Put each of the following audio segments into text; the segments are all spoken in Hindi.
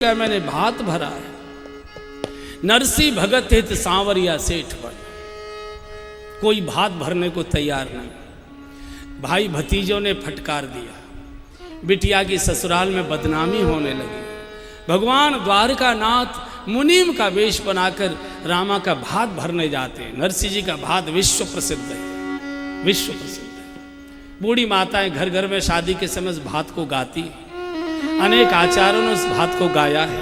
का मैंने भात भरा है, नरसी भगत हित सांवरिया सेठ बन। कोई भात भरने को तैयार नहीं। भाई भतीजों ने फटकार दिया, बिटिया की ससुराल में बदनामी होने लगी। भगवान द्वारकानाथ मुनीम का वेश बनाकर रामा का भात भरने जाते हैं। नरसिंह जी का भात विश्व प्रसिद्ध है, विश्व प्रसिद्ध है। बूढ़ी माताएं घर घर में शादी के समय उस भात को गाती है। अनेक आचार्यों ने उस भात को गाया है।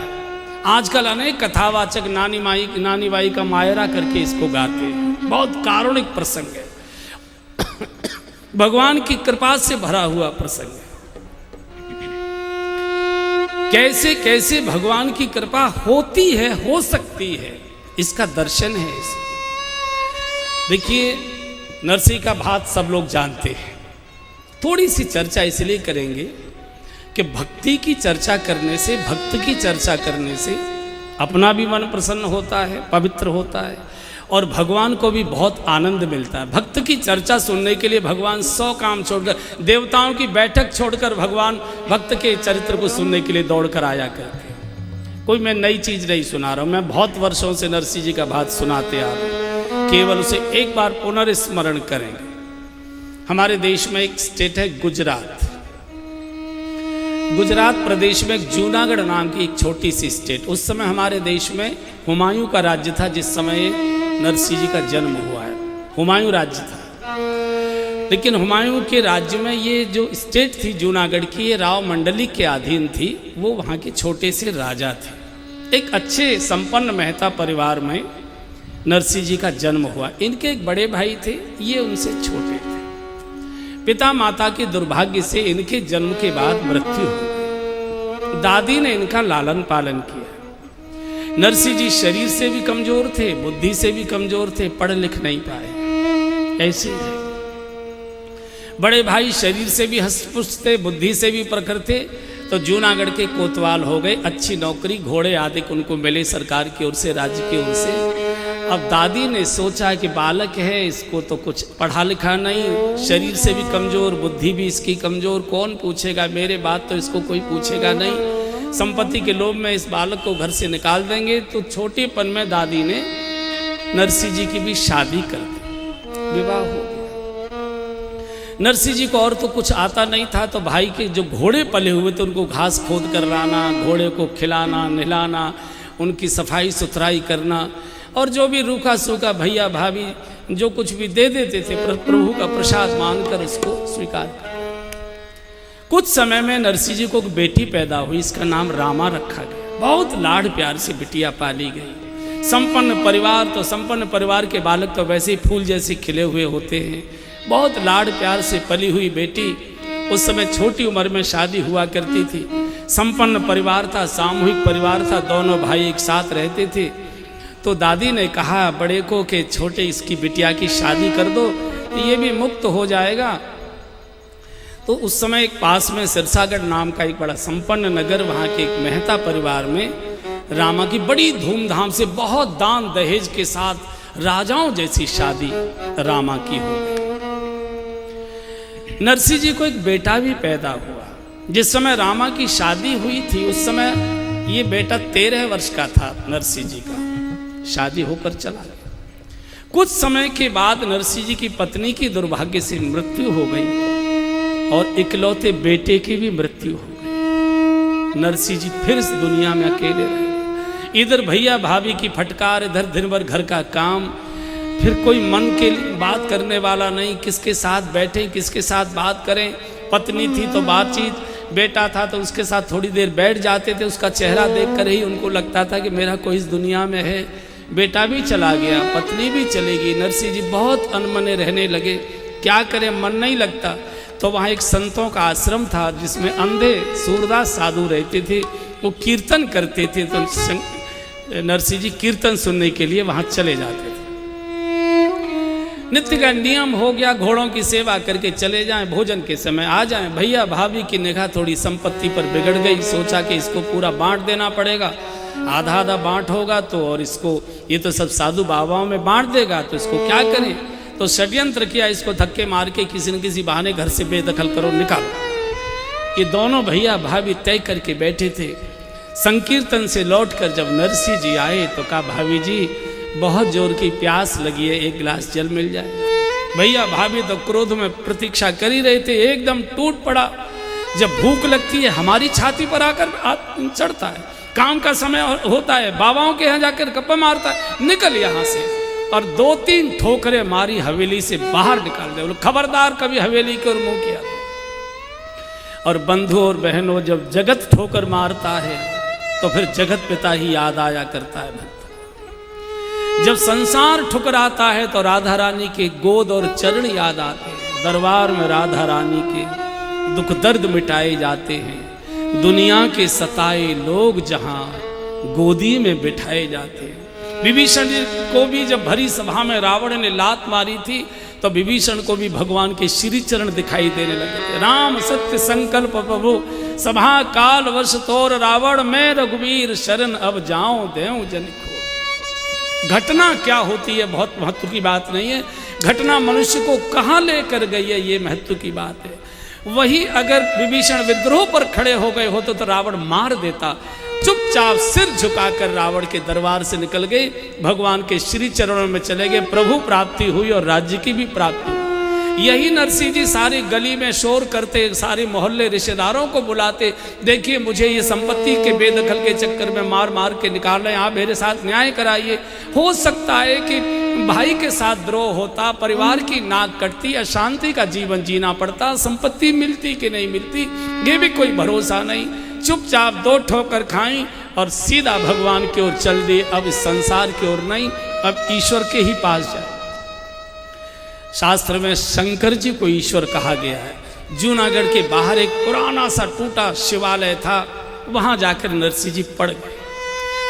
आजकल अनेक कथावाचक नानी बाई का मायरा करके इसको गाते हैं। बहुत कारुणिक प्रसंग है, भगवान की कृपा से भरा हुआ प्रसंग है। कैसे कैसे भगवान की कृपा होती है, हो सकती है, इसका दर्शन है। देखिए, नरसिंह का भात सब लोग जानते हैं। थोड़ी सी चर्चा इसलिए करेंगे कि भक्ति की चर्चा करने से, भक्त की चर्चा करने से अपना भी मन प्रसन्न होता है, पवित्र होता है, और भगवान को भी बहुत आनंद मिलता है। भक्त की चर्चा सुनने के लिए भगवान 100 काम छोड़कर, देवताओं की बैठक छोड़कर भगवान भक्त के चरित्र को सुनने के लिए दौड़कर आया करते हैं। कोई मैं नई चीज नहीं सुना रहा हूं, मैं बहुत वर्षों से नरसिंह जी का भात सुनाते आ रहा हूं। केवल उसे एक बार पुनर्स्मरण करेंगे। हमारे देश में एक स्टेट है गुजरात। गुजरात प्रदेश में जूनागढ़ नाम की एक छोटी सी स्टेट। उस समय हमारे देश में हुमायूं का राज्य था, जिस समय नरसिंह जी का जन्म हुआ है। हुमायूं राज्य था, लेकिन हुमायूं के राज्य में ये जो स्टेट थी जूनागढ़ की, ये राव मंडली के अधीन थी। वो वहाँ के छोटे से राजा थे। एक अच्छे संपन्न मेहता परिवार में नरसिंह जी का जन्म हुआ। इनके एक बड़े भाई थे, ये उनसे छोटे थे। पिता माता के दुर्भाग्य से इनके जन्म के बाद मृत्यु हो गई। दादी ने इनका लालन पालन किया। नरसिंह जी शरीर से भी कमजोर थे, बुद्धि से भी कमजोर थे, पढ़ लिख नहीं पाए। ऐसे ही बड़े भाई शरीर से भी हष्टपुष्ट थे, बुद्धि से भी प्रखर थे, तो जूनागढ़ के कोतवाल हो गए। अच्छी नौकरी, घोड़े आदि उनको मिले सरकार की ओर से, राज्य की ओर से। अब दादी ने सोचा कि बालक है, इसको तो कुछ पढ़ा लिखा नहीं, शरीर से भी कमजोर, बुद्धि भी इसकी कमजोर, कौन पूछेगा मेरे बात, तो इसको कोई पूछेगा नहीं। संपत्ति के लोभ में इस बालक को घर से निकाल देंगे। तो छोटेपन में दादी ने नरसिंह जी की भी शादी कर दी, विवाह हो गया। नरसिंह जी को और तो कुछ आता नहीं था, तो भाई के जो घोड़े पले हुए थे उनको घास खोद कर लाना, घोड़े को खिलाना नहलाना, उनकी सफाई सुथराई करना, और जो भी रूखा सूखा भैया भाभी जो कुछ भी दे देते थे, प्रभु का प्रसाद मानकर उसको स्वीकार कर। कुछ समय में नरसिंह जी को एक बेटी पैदा हुई, इसका नाम रामा रखा गया। बहुत लाड प्यार से बिटिया पाली गई। संपन्न परिवार, तो संपन्न परिवार के बालक तो वैसे ही फूल जैसे खिले हुए होते हैं। बहुत लाड प्यार से पली हुई बेटी। उस समय छोटी उम्र में शादी हुआ करती थी। संपन्न परिवार था, सामूहिक परिवार था, दोनों भाई एक साथ रहते थे। तो दादी ने कहा बड़े को कि छोटे इसकी बिटिया की शादी कर दो, तो ये भी मुक्त हो जाएगा। तो उस समय एक पास में सिरसागढ़ नाम का एक बड़ा संपन्न नगर, वहाँ के एक मेहता परिवार में रामा की बड़ी धूमधाम से, बहुत दान दहेज के साथ राजाओं जैसी शादी रामा की हो गई। नरसिंह जी को एक बेटा भी पैदा हुआ। जिस समय रामा की शादी हुई थी, उस समय ये बेटा 13 वर्ष का था। नरसिंह जी का शादी होकर चला गया। कुछ समय के बाद नरसिंह जी की पत्नी की दुर्भाग्य से मृत्यु हो गई, और इकलौते बेटे की भी मृत्यु हो गई। नरसिंह जी फिर इस दुनिया में अकेले रहे। इधर भैया भाभी की फटकार, इधर दिन भर घर का काम, फिर कोई मन के बात करने वाला नहीं, किसके साथ बैठे, किसके साथ बात करें। पत्नी थी तो बातचीत, बेटा था तो उसके साथ थोड़ी देर बैठ जाते थे। उसका चेहरा देखकर ही उनको लगता था कि मेरा कोई इस दुनिया में है। बेटा भी चला गया, पत्नी भी चली गई। नरसिंह जी बहुत अनमने रहने लगे। क्या करें, मन नहीं लगता। तो वहाँ एक संतों का आश्रम था, जिसमें अंधे सूरदास साधु रहते थे। वो कीर्तन करते थे, तो नरसिंह जी कीर्तन सुनने के लिए वहाँ चले जाते थे। नित्य का नियम हो गया, घोड़ों की सेवा करके चले जाएं, भोजन के समय आ जाएं। भैया भाभी की निगाह थोड़ी संपत्ति पर बिगड़ गई। सोचा कि इसको पूरा बांट देना पड़ेगा, आधा आधा बांट होगा तो, और इसको ये तो सब साधु बाबाओं में बांट देगा, तो इसको क्या करें। तो षड्यंत्र किया, इसको धक्के मार के किसी न किसी बहाने घर से बेदखल करो, निकालो। ये दोनों भैया भाभी तय करके बैठे थे। संकीर्तन से लौटकर जब नरसिंह जी आए तो कहा भाभी जी बहुत जोर की प्यास लगी है, एक गिलास जल मिल जाए। भैया भाभी तो क्रोध में प्रतीक्षा कर ही रहे थे, एकदम टूट पड़ा। जब भूख लगती है हमारी छाती पर आकर चढ़ता है, काम का समय होता है, बाबाओं के यहाँ जाकर गप्पा मारता है, निकल यहाँ से। और 2-3 ठोकरें मारी, हवेली से बाहर निकाल दे, बोलो खबरदार कभी हवेली की ओर मुंह किया। और बंधु और बहनों, जब जगत ठोकर मारता है तो फिर जगत पिता ही याद आया करता है भक्त। जब संसार ठुकराता है तो राधा रानी के गोद और चरण याद आते हैं। दरबार में राधा रानी के दुख दर्द मिटाए जाते हैं, दुनिया के सताए लोग जहां गोदी में बिठाए जाते हैं। विभीषण को भी जब भरी सभा में रावण ने लात मारी थी तो विभीषण को भी भगवान के श्री चरण दिखाई देने लगे थे। राम सत्य संकल्प प्रभु सभा काल वर्ष तोर रावण, मैं रघुवीर शरण अब जाऊं देऊं जनिको। घटना क्या होती है बहुत महत्व की बात नहीं है, घटना मनुष्य को कहाँ लेकर गई है ये महत्व की बात है। वही अगर विभीषण विद्रोह पर खड़े हो गए होते तो रावण मार देता। चुपचाप सिर झुकाकर रावण के दरबार से निकल गए, भगवान के श्री चरणों में चले गए, प्रभु प्राप्ति हुई और राज्य की भी प्राप्ति हुई। यही नरसिंह जी सारी गली में शोर करते, सारे मोहल्ले रिश्तेदारों को बुलाते, देखिए मुझे ये संपत्ति के बेदखल के चक्कर में मार मार के निकाल रहे हैं, आप मेरे साथ न्याय कराइए। हो सकता है कि भाई के साथ द्रोह होता, परिवार की नाक कटती, अशांति का जीवन जीना पड़ता, संपत्ति मिलती कि नहीं मिलती ये भी कोई भरोसा नहीं। चुपचाप 2 ठोकर खाई और सीधा भगवान की ओर चल दिए। अब इस संसार की ओर नहीं, अब ईश्वर के ही पास जाए। शास्त्र में शंकर जी को ईश्वर कहा गया है। जूनागढ़ के बाहर एक पुराना सा टूटा शिवालय था, वहां जाकर नरसिंह जी पड़ गए।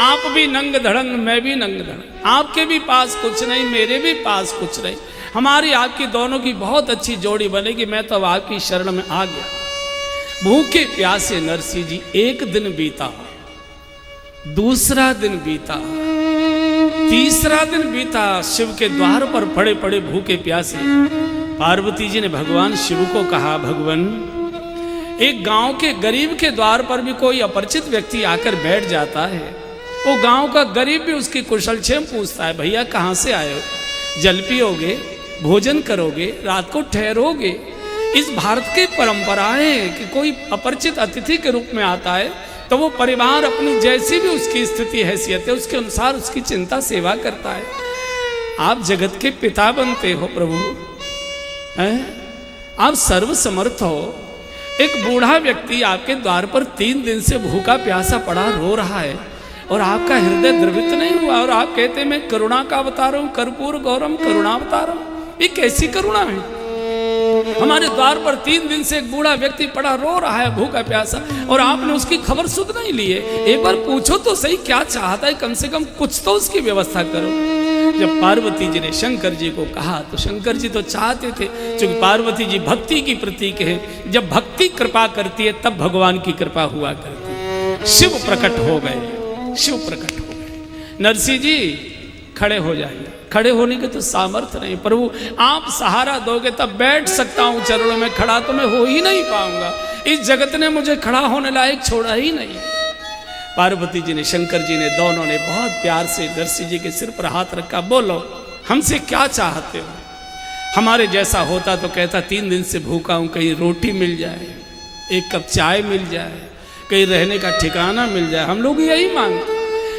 आप भी नंग धड़ंग, मैं भी नंग धड़ंग, आपके भी पास कुछ नहीं, मेरे भी पास कुछ नहीं, हमारी आपकी दोनों की बहुत अच्छी जोड़ी बनेगी। मैं तो आपकी शरण में आ गया। भूखे प्यासे नरसिंह जी, एक दिन बीता, दूसरा दिन बीता, तीसरा दिन बीता, शिव के द्वार पर पड़े पड़े भूखे प्यासे। पार्वती जी ने भगवान शिव को कहा, भगवान एक गांव के गरीब के द्वार पर भी कोई अपरिचित व्यक्ति आकर बैठ जाता है, वो गांव का गरीब भी उसकी कुशलक्षेम पूछता है, भैया कहाँ से आए हो, जल पियोगे, भोजन करोगे, रात को ठहरोगे। इस भारत की परंपरा है कि कोई अपरिचित अतिथि के रूप में आता है तो वो परिवार अपनी जैसी भी उसकी स्थिति हैसियत है उसके अनुसार उसकी चिंता सेवा करता है। आप जगत के पिता बनते हो प्रभु, हैं? आप सर्व समर्थ हो। एक बूढ़ा व्यक्ति आपके द्वार पर 3 दिन से भूखा प्यासा पड़ा रो रहा है और आपका हृदय द्रवित नहीं हुआ और आप कहते मैं करुणा का अवतार हूं, कर्पूर गौरम करुणावतारम। ये कैसी करुणा है? हमारे द्वार पर 3 दिन से एक बूढ़ा व्यक्ति पड़ा रो रहा है भूखा प्यासा और आपने उसकी खबर सुध नहीं ली है। एक बार पूछो तो सही क्या चाहता है, कम से कम कुछ तो उसकी व्यवस्था करो। जब पार्वती जी ने शंकर जी को कहा तो शंकर जी तो चाहते थे, क्योंकि पार्वती जी भक्ति की प्रतीक है, जब भक्ति कृपा करती है तब भगवान की कृपा हुआ करती है। शिव प्रकट हो गए, शिव प्रकट हो गए। नरसिंह जी खड़े हो जाइए। खड़े होने के तो सामर्थ्य नहीं, प्रभु आप सहारा दोगे तब बैठ सकता हूं चरणों में, खड़ा तो मैं हो ही नहीं पाऊंगा। इस जगत ने मुझे खड़ा होने लायक छोड़ा ही नहीं। पार्वती जी ने, शंकर जी ने, दोनों ने बहुत प्यार से नरसिंह जी के सिर पर हाथ रखा। बोलो हमसे क्या चाहते हो? हमारे जैसा होता तो कहता 3 दिन से भूखा हूं, कहीं रोटी मिल जाए, 1 कप चाय मिल जाए, कहीं रहने का ठिकाना मिल जाए, हम लोग यही मांगते।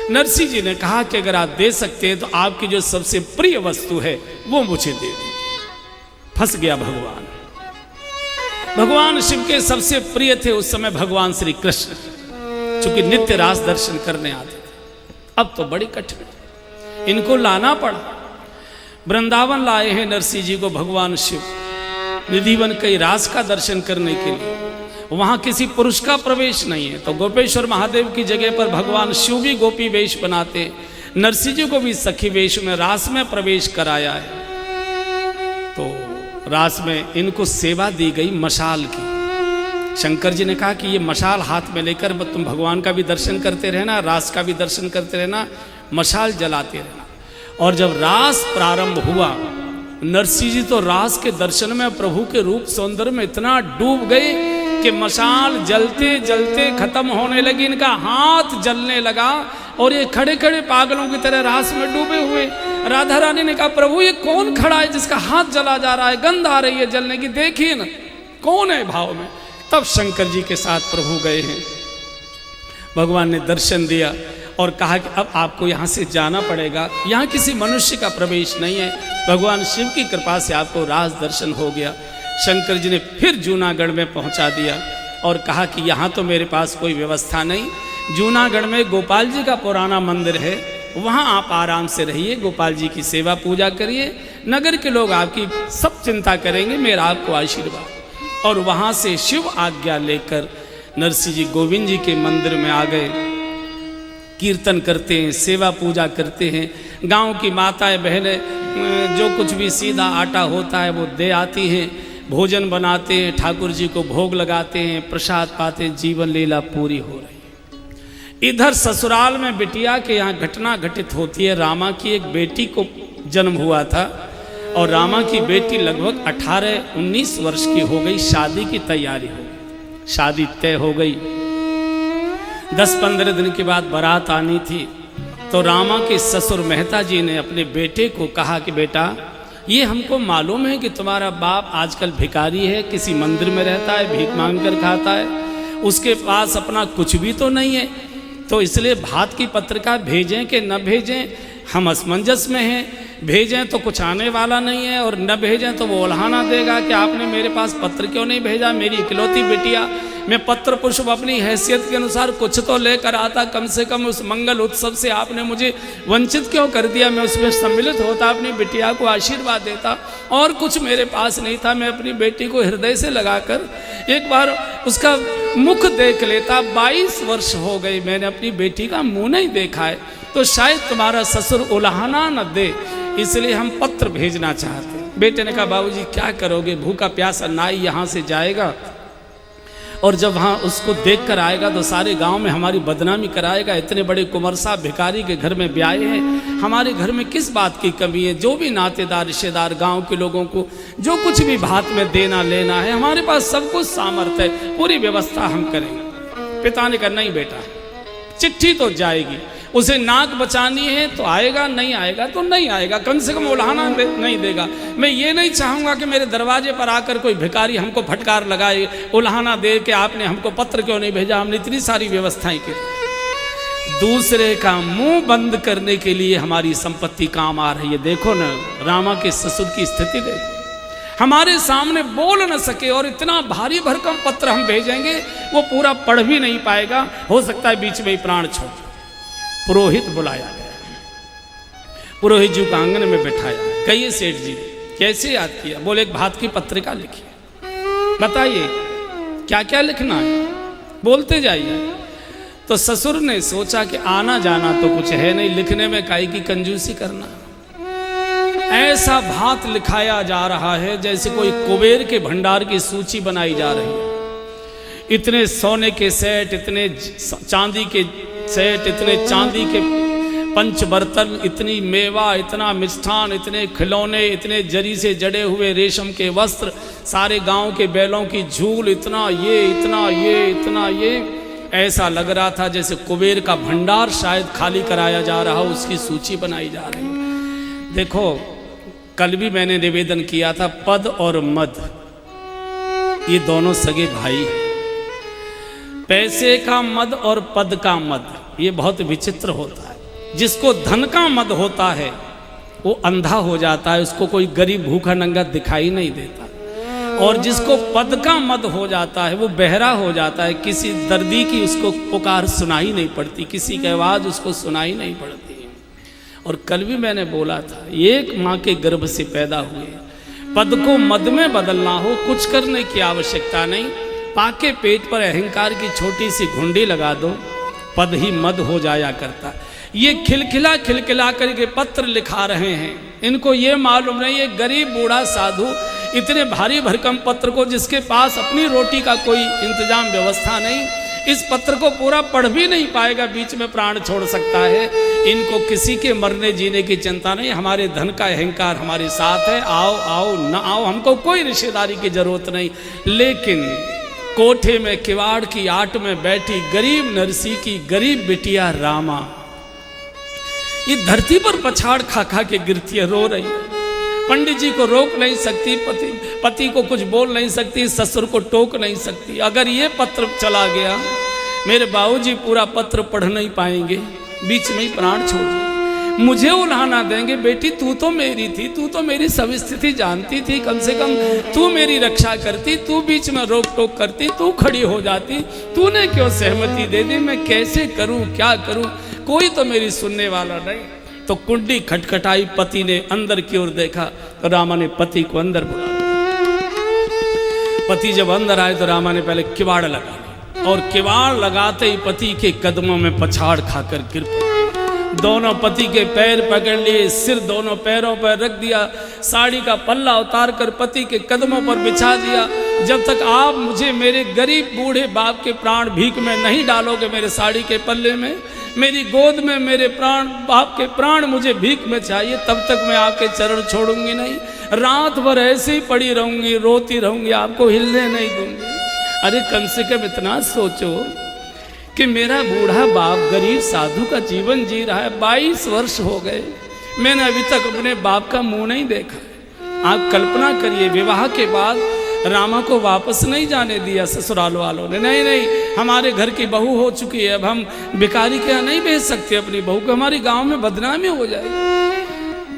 नरसिंह जी ने कहा कि अगर आप दे सकते हैं तो आपकी जो सबसे प्रिय वस्तु है वो मुझे दे दीजिए। फंस गया भगवान। भगवान शिव के सबसे प्रिय थे उस समय भगवान श्री कृष्ण, चूंकि नित्य रास दर्शन करने आते थे। अब तो बड़ी कठिन, इनको लाना पड़ा। वृंदावन लाए हैं नरसिंह जी को भगवान शिव, निधिवन कई रास का दर्शन करने के लिए। वहां किसी पुरुष का प्रवेश नहीं है, तो गोपेश्वर महादेव की जगह पर भगवान शिव भी गोपी वेश बनाते, नरसिंह जी को भी सखी वेश में रास में प्रवेश कराया है। तो रास में इनको सेवा दी गई मशाल की। शंकर जी ने कहा कि ये मशाल हाथ में लेकर तुम भगवान का भी दर्शन करते रहना, रास का भी दर्शन करते रहना, मशाल जलाते रहना। और जब रास प्रारंभ हुआ, नरसिंह जी तो रास के दर्शन में प्रभु के रूप सौंदर्य में इतना डूब गए कि कि मशाल जलते जलते खत्म होने लगी, इनका हाथ जलने लगा और ये खड़े खड़े पागलों की तरह रास में डूबे हुए। राधा रानी ने कहा, प्रभु ये कौन खड़ा है जिसका हाथ जला जा रहा है, गंध आ रही है जलने की, देखिए ना कौन है भाव में। तब शंकर जी के साथ प्रभु गए हैं। भगवान ने दर्शन दिया और कहा कि अब आपको यहाँ से जाना पड़ेगा, यहाँ किसी मनुष्य का प्रवेश नहीं है। भगवान शिव की कृपा से आपको राज दर्शन हो गया। शंकर जी ने फिर जूनागढ़ में पहुँचा दिया और कहा कि यहाँ तो मेरे पास कोई व्यवस्था नहीं, जूनागढ़ में गोपाल जी का पुराना मंदिर है, वहाँ आप आराम से रहिए, गोपाल जी की सेवा पूजा करिए, नगर के लोग आपकी सब चिंता करेंगे, मेरा आपको आशीर्वाद। और वहाँ से शिव आज्ञा लेकर नरसिंह जी गोविंद जी के मंदिर में आ गए। कीर्तन करते हैं, सेवा पूजा करते हैं। गांव की माताएं बहनें जो कुछ भी सीधा आटा होता है वो दे आती हैं, भोजन बनाते हैं, ठाकुर जी को भोग लगाते हैं, प्रसाद पाते हैं, जीवन लीला पूरी हो रही है। इधर ससुराल में बिटिया के यहाँ घटना घटित होती है। रामा की एक बेटी को जन्म हुआ था और रामा की बेटी लगभग 18-19 वर्ष की हो गई, शादी की तैयारी हो गई, शादी तय हो गई। 10-15 दिन के बाद बारात आनी थी, तो रामा के ससुर मेहता जी ने अपने बेटे को कहा कि बेटा ये हमको मालूम है कि तुम्हारा बाप आजकल भिखारी है, किसी मंदिर में रहता है, भीख मांग कर खाता है, उसके पास अपना कुछ भी तो नहीं है, तो इसलिए भात की पत्रिका भेजें कि न भेजें हम असमंजस में हैं, भेजें तो कुछ आने वाला नहीं है और न भेजें तो वो उल्हाना देगा कि आपने मेरे पास पत्र क्यों नहीं भेजा, मेरी इकलौती बिटिया, मैं पत्र पुष्प अपनी हैसियत के अनुसार कुछ तो लेकर आता, कम से कम उस मंगल उत्सव से आपने मुझे वंचित क्यों कर दिया, मैं उसमें सम्मिलित होता, अपनी बिटिया को आशीर्वाद देता, और कुछ मेरे पास नहीं था, मैं अपनी बेटी को हृदय से लगाकर एक बार उसका मुख देख लेता। 22 वर्ष हो गए मैंने अपनी बेटी का मुंह नहीं देखा है, तो शायद तुम्हारा ससुर उल्हाना न दे, इसलिए हम पत्र भेजना चाहते हैं। बेटे ने कहा बाबूजी क्या करोगे, भूखा प्यासा नाई यहाँ से जाएगा और जब वहाँ उसको देख कर आएगा तो सारे गांव में हमारी बदनामी कराएगा, इतने बड़े कुंवर साहब भिखारी के घर में ब्याहे हैं, हमारे घर में किस बात की कमी है, जो भी नातेदार रिश्तेदार गांव के लोगों को जो कुछ भी भात में देना लेना है हमारे पास सब कुछ सामर्थ्य है, पूरी व्यवस्था हम करेंगे। पिता ने कहा नहीं बेटा, चिट्ठी तो जाएगी, उसे नाक बचानी है तो आएगा, नहीं आएगा तो नहीं आएगा, कम से कम उल्हाना नहीं देगा। मैं ये नहीं चाहूँगा कि मेरे दरवाजे पर आकर कोई भिखारी हमको फटकार लगाए, उल्हाना दे के आपने हमको पत्र क्यों नहीं भेजा, हमने इतनी सारी व्यवस्थाएं की। दूसरे का मुंह बंद करने के लिए हमारी संपत्ति काम आ रही है। देखो ना रामा के ससुर की स्थिति देखो, हमारे सामने बोल न सके और इतना भारी भरकम पत्र हम भेजेंगे वो पूरा पढ़ भी नहीं पाएगा, हो सकता है बीच में ही प्राण छोड़। पुरोहित बुलाया गया, पुरोहित जी को आंगन में बैठाया, कहिए सेठ जी कैसे याद किया, बोले एक भात की पत्रिका लिखी, बताइए क्या क्या लिखना है, बोलते जाइए। तो ससुर ने सोचा कि आना जाना तो कुछ है नहीं, लिखने में काहे की कंजूसी करना। ऐसा भात लिखाया जा रहा है जैसे कोई कुबेर के भंडार की सूची बनाई जा रही है। इतने सोने के सेट, इतने चांदी के सेट, इतने चांदी के पंच बर्तन, इतनी मेवा, इतना मिष्ठान, इतने खिलौने, इतने जरी से जड़े हुए रेशम के वस्त्र, सारे गांव के बैलों की झूल, इतना ये इतना ये इतना ये, ऐसा लग रहा था जैसे कुबेर का भंडार शायद खाली कराया जा रहा हो, उसकी सूची बनाई जा रही है। देखो कल भी मैंने निवेदन किया था, पद और मद ये दोनों सगे भाई हैं। पैसे का मद और पद का मद ये बहुत विचित्र होता है। जिसको धन का मद होता है वो अंधा हो जाता है, उसको कोई गरीब भूखा नंगा दिखाई नहीं देता, और जिसको पद का मद हो जाता है वो बहरा हो जाता है, किसी दर्दी की उसको पुकार सुनाई नहीं पड़ती, किसी की आवाज़ उसको सुनाई नहीं पड़ती। और कल भी मैंने बोला था, एक माँ के गर्भ से पैदा हुए, पद को मद में बदलना हो कुछ करने की आवश्यकता नहीं, पाके पेट पर अहंकार की छोटी सी घुंडी लगा दो, पद ही मद हो जाया करता। ये खिलखिला खिलखिला करके पत्र लिखा रहे हैं, इनको ये मालूम नहीं, ये गरीब बूढ़ा साधु इतने भारी भरकम पत्र को, जिसके पास अपनी रोटी का कोई इंतजाम व्यवस्था नहीं, इस पत्र को पूरा पढ़ भी नहीं पाएगा, बीच में प्राण छोड़ सकता है। इनको किसी के मरने जीने की चिंता नहीं, हमारे धन का अहंकार हमारे साथ है, आओ आओ न आओ, हमको कोई रिश्तेदारी की जरूरत नहीं। लेकिन कोठे में किवाड़ की आट में बैठी गरीब नरसी की गरीब बिटिया रामा ये धरती पर पछाड़ खा खा के गिरती है, रो रही है। पंडित जी को रोक नहीं सकती, पति को कुछ बोल नहीं सकती, ससुर को टोक नहीं सकती। अगर ये पत्र चला गया, मेरे बाबूजी पूरा पत्र पढ़ नहीं पाएंगे, बीच में ही प्राण छोड़ देंगे, मुझे उल्हाना देंगे। बेटी तू तो मेरी थी, तू तो मेरी सब स्थिति जानती थी, कम से कम तू मेरी रक्षा करती, तू बीच में रोक टोक करती, तू खड़ी हो जाती, तूने क्यों सहमति दे दी? मैं कैसे करूं, क्या करूं? कोई तो मेरी सुनने वाला नहीं। तो कुंडी खटखटाई, पति ने अंदर की ओर देखा तो रामा ने पति को अंदर बुला लिया। पति जब अंदर आए तो रामा ने पहले किवाड़ लगा लिया और किवाड़ लगाते ही पति के कदमों में पछाड़ खाकर गिर पड़े। दोनों पति के पैर पकड़ लिए, सिर दोनों पैरों पर रख दिया, साड़ी का पल्ला उतार कर पति के कदमों पर बिछा दिया। जब तक आप मुझे मेरे गरीब बूढ़े बाप के प्राण भीख में नहीं डालोगे, मेरे साड़ी के पल्ले में, मेरी गोद में मेरे प्राण बाप के प्राण मुझे भीख में चाहिए, तब तक मैं आपके चरण छोड़ूंगी नहीं। रात भर ऐसे ही पड़ी रहूंगी, रोती रहूंगी, आपको हिलने नहीं दूंगी। अरे कम से कम इतना सोचो कि मेरा बूढ़ा बाप गरीब साधु का जीवन जी रहा है, 22 वर्ष हो गए, मैंने अभी तक अपने बाप का मुंह नहीं देखा। आप कल्पना करिए, विवाह के बाद रामा को वापस नहीं जाने दिया ससुराल वालों ने। नहीं नहीं, हमारे घर की बहू हो चुकी है, अब हम भिखारी के यहाँ नहीं भेज सकते अपनी बहू को, हमारी गांव में बदनामी हो जाएगी।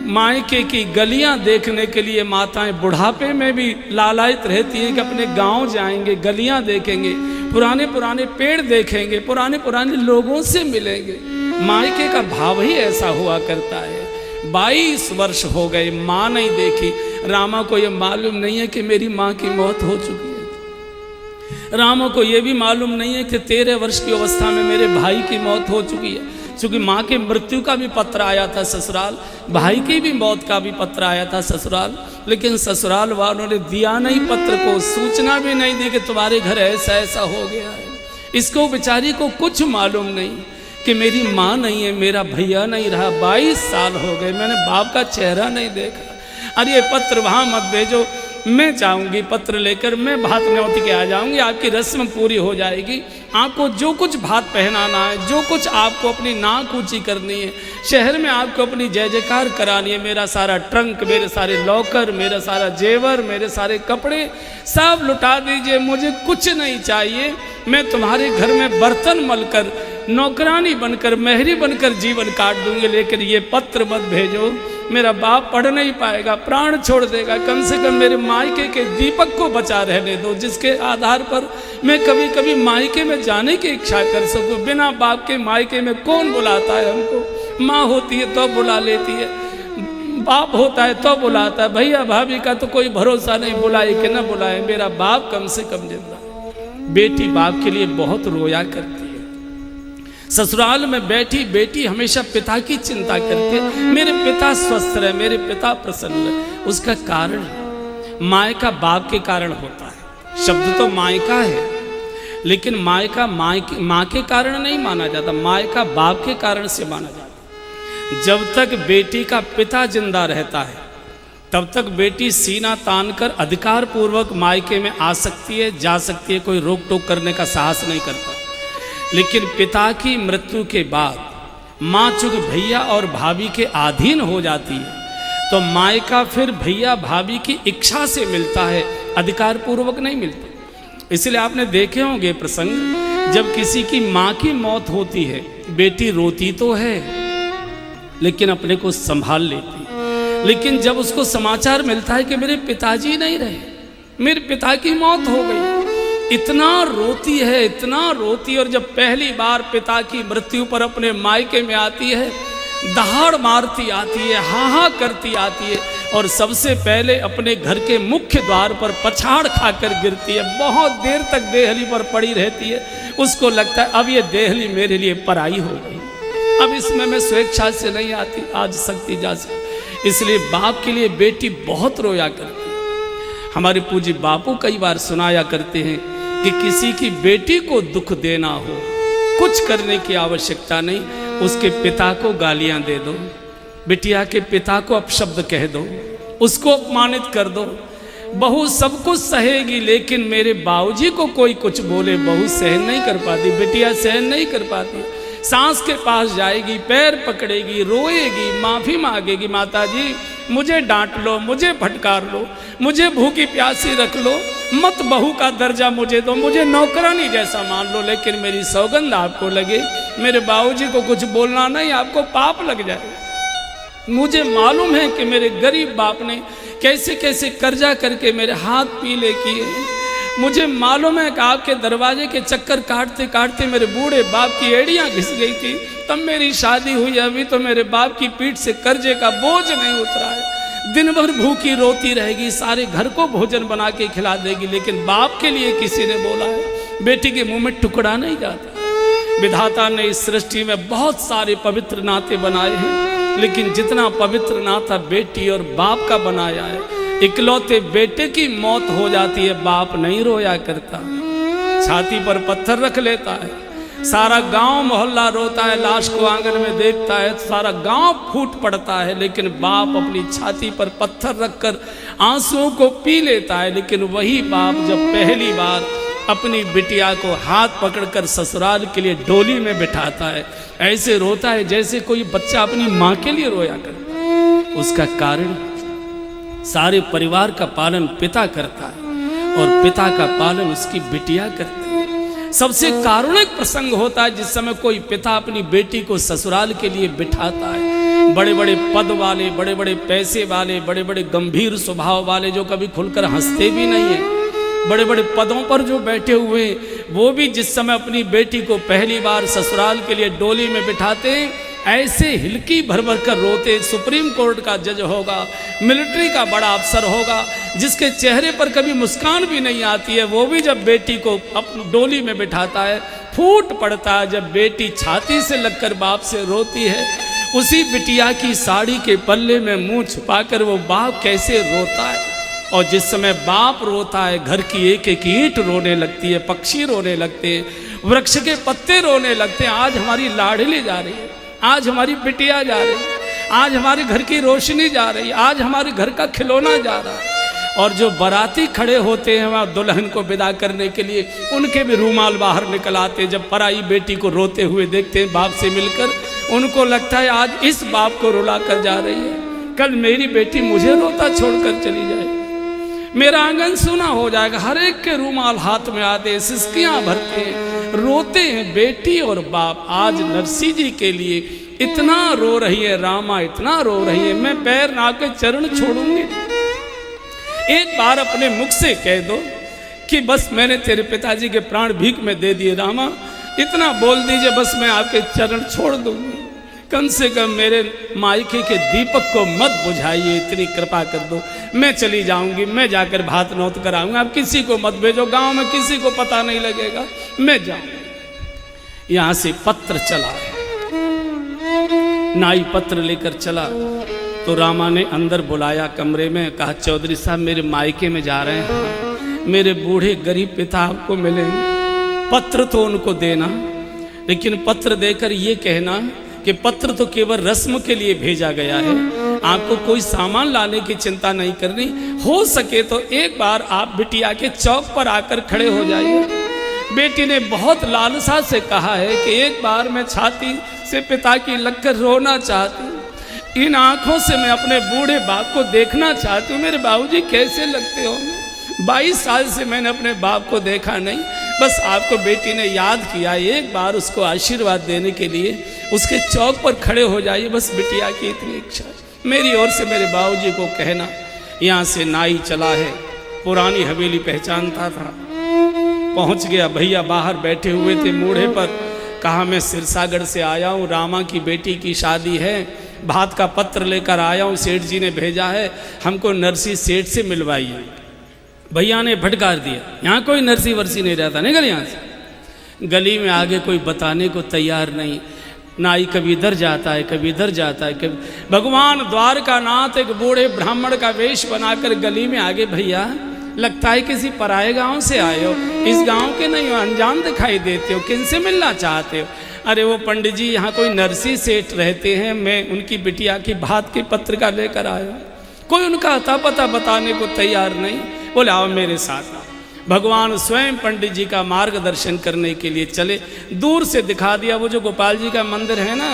मायके की गलियां देखने के लिए माताएं बुढ़ापे में भी लालायित रहती हैं कि अपने गांव जाएंगे, गलियां देखेंगे, पुराने पुराने पेड़ देखेंगे, पुराने पुराने लोगों से मिलेंगे। मायके का भाव ही ऐसा हुआ करता है। 22 वर्ष हो गए, माँ नहीं देखी। रामा को यह मालूम नहीं है कि मेरी माँ की मौत हो चुकी है। रामा को यह भी मालूम नहीं है कि 13 वर्ष की अवस्था में मेरे भाई की मौत हो चुकी है। क्योंकि माँ के मृत्यु का भी पत्र आया था ससुराल, भाई की भी मौत का भी पत्र आया था ससुराल, लेकिन ससुराल वालों ने दिया नहीं पत्र को, सूचना भी नहीं दी कि तुम्हारे घर ऐसा ऐसा हो गया है। इसको बेचारी को कुछ मालूम नहीं कि मेरी माँ नहीं है, मेरा भैया नहीं रहा, 22 साल हो गए, मैंने बाप का चेहरा नहीं देखा। अरे ये पत्र वहाँ मत भेजो, मैं जाऊंगी पत्र लेकर, मैं भात न्योती के आ जाऊंगी, आपकी रस्म पूरी हो जाएगी। आपको जो कुछ भात पहनाना है, जो कुछ आपको अपनी नाक ऊंची करनी है, शहर में आपको अपनी जय जयकार करानी है, मेरा सारा ट्रंक, मेरे सारे लॉकर, मेरा सारा जेवर, मेरे सारे कपड़े सब लुटा दीजिए, मुझे कुछ नहीं चाहिए। मैं तुम्हारे घर में बर्तन मलकर, नौकरानी बनकर, मेहरी बनकर जीवन काट दूंगी, लेकिन ये पत्र मत भेजो, मेरा बाप पढ़ नहीं पाएगा, प्राण छोड़ देगा। कम से कम मेरे मायके के दीपक को बचा रहने दो, जिसके आधार पर मैं कभी कभी मायके में जाने की इच्छा कर सकूं। बिना बाप के मायके में कौन बुलाता है हमको? माँ होती है तो बुला लेती है, बाप होता है तो बुलाता है, भैया भाभी का तो कोई भरोसा नहीं, बुलाए कि न बुलाए। मेरा बाप कम से कम जिंदा। बेटी बाप के लिए बहुत रोया करती है। ससुराल में बैठी बेटी हमेशा पिता की चिंता करती है, मेरे पिता स्वस्थ रहे, मेरे पिता प्रसन्न रहे। उसका कारण मायका बाप के कारण होता है। शब्द तो मायका है, लेकिन मायका माँ के कारण नहीं माना जाता, मायका बाप के कारण से माना जाता। जब तक बेटी का पिता जिंदा रहता है, तब तक बेटी सीना तान कर अधिकार पूर्वक मायके में आ सकती है, जा सकती है, कोई रोक टोक करने का साहस नहीं करता। लेकिन पिता की मृत्यु के बाद माँ चूंकि भैया और भाभी के अधीन हो जाती है, तो मायका फिर भैया भाभी की इच्छा से मिलता है, अधिकार पूर्वक नहीं मिलता। इसलिए आपने देखे होंगे प्रसंग, जब किसी की माँ की मौत होती है, बेटी रोती तो है लेकिन अपने को संभाल लेती है। लेकिन जब उसको समाचार मिलता है कि मेरे पिताजी नहीं रहे, मेरे पिता की मौत हो गई, इतना रोती है, इतना रोती। और जब पहली बार पिता की मृत्यु पर अपने मायके में आती है, दहाड़ मारती आती है, हाँ करती आती है, और सबसे पहले अपने घर के मुख्य द्वार पर पछाड़ खाकर गिरती है। बहुत देर तक देहली पर पड़ी रहती है। उसको लगता है अब ये देहली मेरे लिए पराई हो गई, अब इसमें मैं स्वेच्छा से नहीं आ सकती जा सकती। इसलिए बाप के लिए बेटी बहुत रोया करती है। हमारे पूज्य बापू कई बार सुनाया करते हैं कि किसी की बेटी को दुख देना हो, कुछ करने की आवश्यकता नहीं, उसके पिता को गालियां दे दो, बिटिया के पिता को अपशब्द कह दो, उसको अपमानित कर दो, बहू सब कुछ सहेगी, लेकिन मेरे बाबूजी को कोई कुछ बोले बहू सहन नहीं कर पाती, बिटिया सहन नहीं कर पाती। सास के पास जाएगी, पैर पकड़ेगी, रोएगी, माफ़ी मांगेगी, माता जी मुझे डांट लो, मुझे फटकार लो, मुझे भूखी प्यासी रख लो, मत बहू का दर्जा मुझे दो, मुझे नौकरानी जैसा मान लो, लेकिन मेरी सौगंध आपको लगे मेरे बाबूजी को कुछ बोलना नहीं, आपको पाप लग जाए। मुझे मालूम है कि मेरे गरीब बाप ने कैसे कैसे कर्जा करके मेरे हाथ पीले किए। मुझे मालूम है कि आपके दरवाजे के चक्कर काटते काटते मेरे बूढ़े बाप की एड़ियां घिस गई थी, तब मेरी शादी हुई। अभी तो मेरे बाप की पीठ से कर्जे का बोझ नहीं उतरा है। दिन भर भूखी रोती रहेगी, सारे घर को भोजन बना के खिला देगी, लेकिन बाप के लिए किसी ने बोला है बेटी के मुंह में टुकड़ा नहीं जाता। विधाता ने इस सृष्टि में बहुत सारे पवित्र नाते बनाए हैं, लेकिन जितना पवित्र नाता बेटी और बाप का बनाया है, इकलौते बेटे की मौत हो जाती है, बाप नहीं रोया करता, छाती पर पत्थर रख लेता है। सारा गांव मोहल्ला रोता है, लाश को आंगन में देखता है, सारा गांव फूट पड़ता है, लेकिन बाप अपनी छाती पर पत्थर रखकर आंसुओं को पी लेता है। लेकिन वही बाप जब पहली बार अपनी बिटिया को हाथ पकड़कर ससुराल के लिए डोली में बिठाता है, ऐसे रोता है जैसे कोई बच्चा अपनी माँ के लिए रोया करता है। उसका कारण सारे परिवार का पालन पिता करता है और पिता का पालन उसकी बिटिया करती है। सबसे कारुणिक प्रसंग होता है जिस समय कोई पिता अपनी बेटी को ससुराल के लिए बिठाता है। बड़े बड़े पद वाले, बड़े बड़े पैसे वाले, बड़े बड़े गंभीर स्वभाव वाले, जो कभी खुलकर हंसते भी नहीं है, बड़े बड़े पदों पर जो बैठे हुए, वो भी जिस समय अपनी बेटी को पहली बार ससुराल के लिए डोली में बिठाते ऐसे हिलकी भर भर कर रोते। सुप्रीम कोर्ट का जज होगा, मिलिट्री का बड़ा अफसर होगा, जिसके चेहरे पर कभी मुस्कान भी नहीं आती है, वो भी जब बेटी को अपनी डोली में बिठाता है फूट पड़ता है। जब बेटी छाती से लगकर बाप से रोती है, उसी बिटिया की साड़ी के पल्ले में मुंह छुपाकर वो बाप कैसे रोता है। और जिस समय बाप रोता है, घर की एक एक ईंट रोने लगती है, पक्षी रोने लगते हैं, वृक्ष के पत्ते रोने लगते हैं। आज हमारी लाडली जा रही है, आज हमारी बिटिया जा रही है, आज हमारे घर की रोशनी जा रही है, आज हमारे घर का खिलौना जा रहा है। और जो बाराती खड़े होते हैं वहाँ दुल्हन को विदा करने के लिए, उनके भी रूमाल बाहर निकल आते। जब पराई बेटी को रोते हुए देखते हैं बाप से मिलकर, उनको लगता है आज इस बाप को रुला कर जा रही है, कल मेरी बेटी मुझे रोता छोड़कर चली जाए, मेरा आंगन सूना हो जाएगा। हर एक के रूमाल हाथ में आते, सिसकियां भरते हैं, रोते हैं बेटी और बाप। आज नरसी जी के लिए इतना रो रही है रामा, इतना रो रही है, मैं पैर ना के चरण छोड़ूंगी। एक बार अपने मुख से कह दो कि बस मैंने तेरे पिताजी के प्राण भीख में दे दिए रामा, इतना बोल दीजिए बस मैं आपके चरण छोड़ दूंगी। कम से कम मेरे मायके के दीपक को मत बुझाइए, इतनी कृपा कर दो, मैं चली जाऊंगी, मैं जाकर भात नौत कराऊंगा, आप किसी को मत भेजो, गांव में किसी को पता नहीं लगेगा, मैं जाऊंगी। यहां से पत्र चला, नाई पत्र लेकर चला तो रामा ने अंदर बुलाया कमरे में, कहा चौधरी साहब मेरे मायके में जा रहे हैं, मेरे बूढ़े गरीब पिता आपको मिलेंगे, पत्र तो उनको देना, लेकिन पत्र देकर ये कहना कि पत्र तो केवल रस्म के लिए भेजा गया है, आपको कोई सामान लाने की चिंता नहीं करनी, हो सके तो एक बार आप बिटिया के चौक पर आकर खड़े हो जाइए। बेटी ने बहुत लालसा से कहा है कि एक बार मैं छाती से पिता की लगकर रोना चाहती हूँ, इन आंखों से मैं अपने बूढ़े बाप को देखना चाहती हूँ, मेरे बाबूजी कैसे लगते होंगे, 22 साल से मैंने अपने बाप को देखा नहीं, बस आपको बेटी ने याद किया, एक बार उसको आशीर्वाद देने के लिए उसके चौक पर खड़े हो जाइए, बस बिटिया की इतनी इच्छा है, मेरी ओर से मेरे बाबूजी को कहना। यहाँ से नाई चला है, पुरानी हवेली पहचानता था, पहुँच गया, भैया बाहर बैठे हुए थे मूढ़े पर, कहा मैं सिरसागढ़ से आया हूँ, रामा की बेटी की शादी है, भात का पत्र लेकर आया हूँ, सेठ जी ने भेजा है, हमको नरसी सेठ से मिलवाइए। भैया ने भटकार दिया, यहाँ कोई नरसी वर्सी नहीं रहता, निकल यहाँ से। गली में आगे कोई बताने को तैयार नहीं, नाई कभी इधर जाता है, कभी इधर जाता है, कभी भगवान द्वारकानाथ एक बूढ़े ब्राह्मण का वेश बनाकर गली में आगे, भैया लगता है किसी पराए गांव से आए हो, इस गांव के नहीं हो, अनजान दिखाई देते हो, किनसे मिलना चाहते हो? अरे वो पंडित जी यहाँ कोई नरसी सेठ रहते हैं, मैं उनकी बिटिया की भात की पत्रिका लेकर आया हूँ। कोई उनका अता पता बताने को तैयार नहीं। बोले आओ मेरे साथ आओ। भगवान स्वयं पंडित जी का मार्गदर्शन करने के लिए चले। दूर से दिखा दिया वो जो गोपाल जी का मंदिर है ना,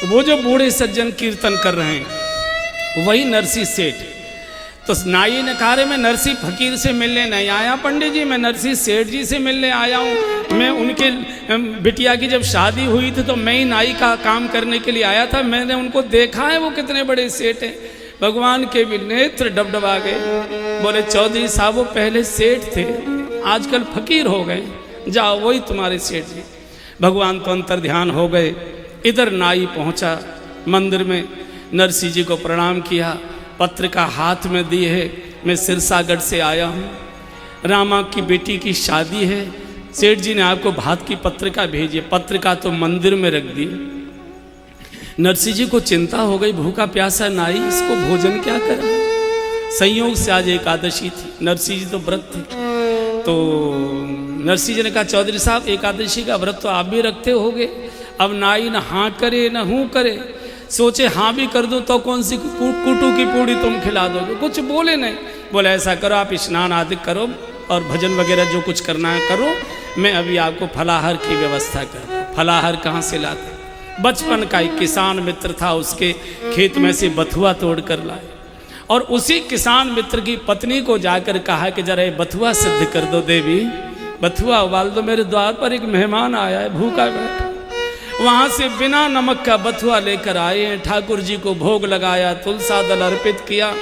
वो जो बूढ़े सज्जन कीर्तन कर रहे हैं वही नरसी सेठ। तो नाई ने कहा, मैं नरसी फकीर से मिलने नहीं आया पंडित जी, मैं नरसी सेठ जी से मिलने आया हूँ। मैं उनके बिटिया की जब शादी हुई थी तो मैं ही नाई का काम करने के लिए आया था, मैंने उनको देखा है वो कितने बड़े सेठ हैं। भगवान के भी नेत्र डबडबा गए। बोले चौधरी साहब वो पहले सेठ थे, आजकल फकीर हो गए, जाओ वही तुम्हारे सेठ जी। भगवान तो अंतर ध्यान हो गए। इधर नाई पहुंचा मंदिर में, नरसिंह जी को प्रणाम किया, पत्रिका हाथ में दी है, मैं सिरसागढ़ से आया हूँ, रामा की बेटी की शादी है, सेठ जी ने आपको भात की पत्रिका भेजी। पत्रिका तो मंदिर में रख दी। नरसिंह जी को चिंता हो गई, भूखा प्यासा नाई, इसको भोजन क्या करें। संयोग से आज एकादशी थी, नरसिंह जी तो व्रत थे। तो नरसिंह जी ने कहा चौधरी साहब एकादशी का व्रत तो आप भी रखते होगे। अब नाई न हाँ करे न हूँ करे, सोचे हाँ भी कर दो तो कौन सी कुटू की पूड़ी तुम खिला दोगे। कुछ बोले नहीं, बोले ऐसा करो आप स्नान आदि करो और भजन वगैरह जो कुछ करना है करो, मैं अभी आपको फलाहार की व्यवस्था कर। फलाहार कहाँ से लाते, बचपन का एक किसान मित्र था, उसके खेत में से बथुआ तोड़ कर लाए और उसी किसान मित्र की पत्नी को जाकर कहा कि जरा ये बथुआ सिद्ध कर दो देवी, बथुआ उबाल दो, मेरे द्वार पर एक मेहमान आया है भूखा बैठा। वहाँ से बिना नमक का बथुआ लेकर आए हैं, ठाकुर जी को भोग लगाया, तुलसा दल अर्पित किया।